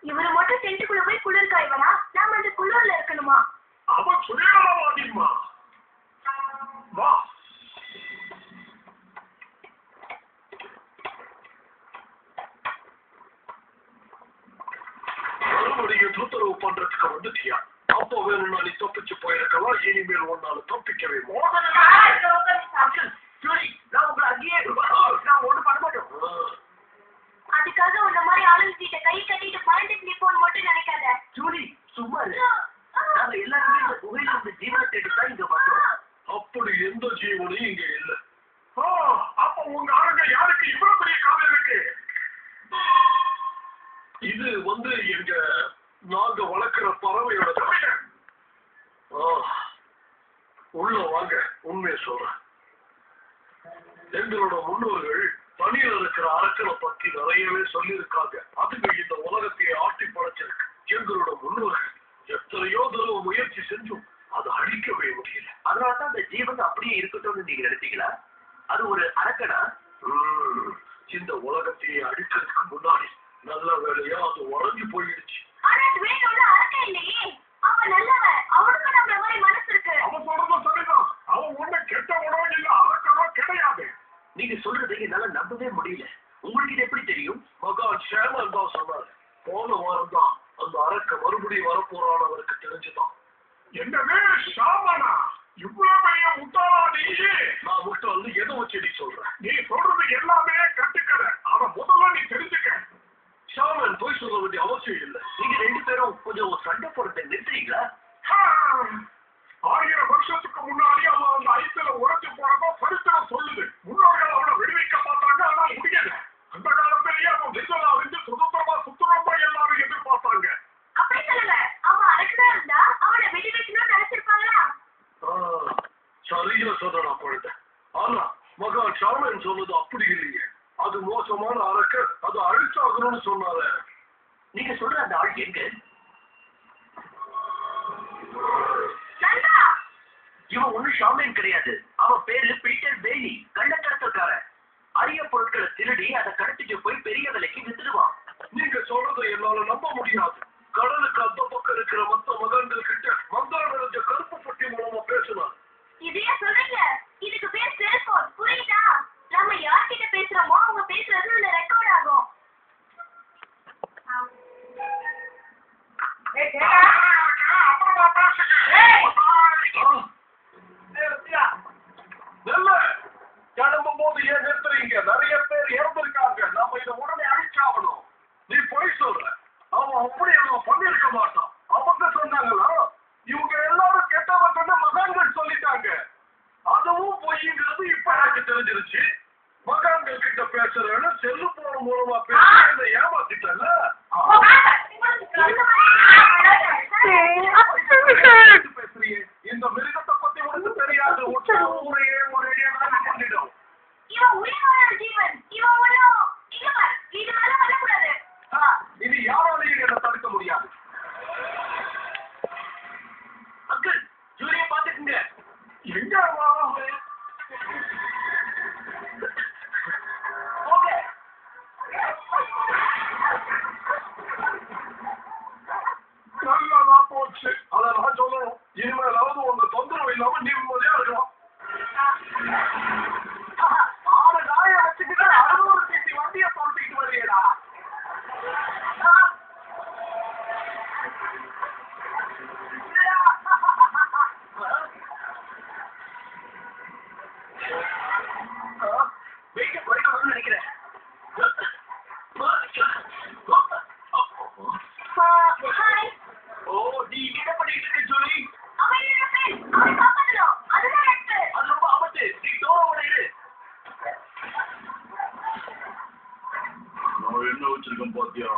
இவரு மட்டும் டென்ட்டுக்குள்ள போய் குளிர் காய்வனா? நாம அந்த குளிர்ல இருக்கணுமா? அவன் சுயநலவாதிமா. வா. மறுபடியும் தொந்தரவு பண்றதுக்கு வந்துட்டியா? அப்போ வேணும்னா நீ தப்பிச்சு போயிருக்கலாம். இனிமேல் ஒன்னால தப்பிக்கவே அதுக்காக உன்ன மாதிரி ஆளுங்கிட்ட கை கட்டிட்டு பாயிண்ட் நிப்போன்னு மட்டும் நினைக்காத. ஜூலி சும்மா நாங்க எல்லாருமே இந்த குகையில இருந்து ஜீவனை தேடித்தான் இங்க வந்தோம். அப்படி எந்த ஜீவனையும் இங்க இல்ல. அப்ப உங்க ஆளுங்க யாருக்கு இவ்வளவு பெரிய காலம் இருக்கு? இது எங்க நாங்க வளர்க்கிற பறவையோட தவிர. உள்ள வாங்க, உண்மையை சொல்றேன். எங்களோட முன்னோர்கள் பணியில இருக்கிற அரக்கனை பத்தி நிறையவே சொல்லியிருக்காங்க. அதுக்கு இந்த உலகத்தையே ஆட்டி படைச்சிருக்கு. எங்களோட முன்னோர்கள் எத்தனையோ தடவை முயற்சி செஞ்சும் அதை அழிக்கவே முடியல. அதனாலதான் அந்த ஜீவன் அப்படியே இருக்கட்டும்னு நீங்க நினைச்சீங்களா? அது ஒரு அரக்கனா? இந்த உலகத்தையே அழிக்கிறதுக்கு முன்னாடி நல்ல வேலையா அது உடஞ்சி போயிடுச்சு. அவனுக்கு நம்மள மாதிரி மனசு இருக்கு. அவன் சொல்றதும் சரிதான். அவன் ஒண்ணு கெட்ட உணவு இல்ல, அரக்கனோ கிடையாது. நீங்க சொல்றதை என்னால நம்பவே முடியல. உங்களுக்கு இது எப்படி தெரியும்? மகான் ஷேமன் தான் சொன்னாரு. போன வாரம் தான் அந்த அரக்க மறுபடியும் வரப்போறான்னு அவருக்கு தெரிஞ்சுதான். என்னவே ஷாமனா? இவ்வளவு பெரிய முட்டாளா நீயே? நான் முட்டாள்னு எதை வச்சு நீ சொல்றேன்? நீ சொல்றது எல்லாமே கட்டுக்கதை. அதை முதல்ல நீ தெரிஞ்சுக்க. ஷாமன் போய் சொல்ல வேண்டிய அவசியம் இல்லை. நீங்க ரெண்டு பேரும் கொஞ்சம் சண்டை போடுறத நிறுத்துறீங்களா? 1000 வருஷத்துக்கு முன்னாடி அவன் அந்த ஐஸ்ல உடைச்சு போனதோ சரித்திரம் சொல்லுது. முன்னோர்கள் அவனை விடுவிக்க பார்த்தாங்க, ஆனா முடியல. அந்த காலத்திலேயே அவன் விசுவலா இருந்து சுதந்திரமா சுத்தமா எல்லாரும் எதிர்பார்த்தாங்க. அப்படி சொல்லுங்க. அவன் அரக்கனா இருந்தா அவனை விடுவிக்கணும்னு நினைச்சிருப்பாங்களா? சரியா சொல்றா பொழுது. ஆனா மகான் ஷாமன் சொன்னது அப்படி இல்லையே. அது மோசமான அரக்க, அது அழிச்சாகணும்னு சொன்னாரு. நீங்க சொல்ற அந்த ஆள் எங்க? இவன் ஒண்ணு ஷாமேன் கிடையாது. அவன் பேரு பீட்டர் பேலி, கள்ளக்கடத்தல்காரன். அரிய பொருட்களை திருடி அதை கடத்திட்டு போய் பெரிய விலைக்கு வித்துடுவான். நீங்க சொல்றதை என்னால நம்ப முடியாது. கடலுக்கு அந்த பக்கம் இருக்கிற மத்த மகன்கள் கிட்ட மந்தாரம் நிறைஞ்ச கருப்பு பட்டி மூலமா பேசுனார். இதையே சொல்றீங்க? இதுக்கு பேர் செல்போன், புரியுதா? நம்ம யார்கிட்ட பேசுறோமோ அவங்க பேசுறது இதுல ரெக்கார்ட் ஆகும். கிளம்பும் போது ஏன் நிறுத்துறீங்க? நிறைய பேர் இறந்திருக்காங்க. நாம இதை உடனே அழிச்சாகணும். நீ போய் சொல்ற. அவன் அப்படி அவன் பண்ணிருக்க மாட்டான். அவங்க சொன்னாங்களா? இவங்க எல்லாரும் கெட்டவங்க மகான்கள் சொல்லிட்டாங்க. அதுவும் பொய்ங்கிறது இப்ப எனக்கு தெரிஞ்சிருச்சு. மகான்கள் கிட்ட பேசுறேன்னு செல்லு போன மூலமா பேச ஏமாத்திட்டல. பேசுறியே, இந்த மிருகத்தை பத்தி உனக்கு தெரியாது. ஊரையே பண்ணிடும். இது யாராலையும் என்ன தடுக்க முடியாது. அங்கிள், ஜூலியை பாத்துக்குங்க. எங்க நல்லதா போச்சு. அதை நான் சொல்லணும். இனிமேலாவது உங்க தொந்தரவு இல்லாம நிம்மதியா இருக்கலாம். 6 நாயை வச்சுக்கிட்டு 600 சிசி வண்டியை சொல்லிட்டு வரீடா. வெயிட் குறைக்கணும்னு நினைக்கிறேன். நீ என்ன பண்ணிட்டு இருக்க ஜூலி? அது ரொம்ப ஆபத்து. நீ தோற இரு. நான் என்ன வச்சிருக்கேன் பாத்தியா?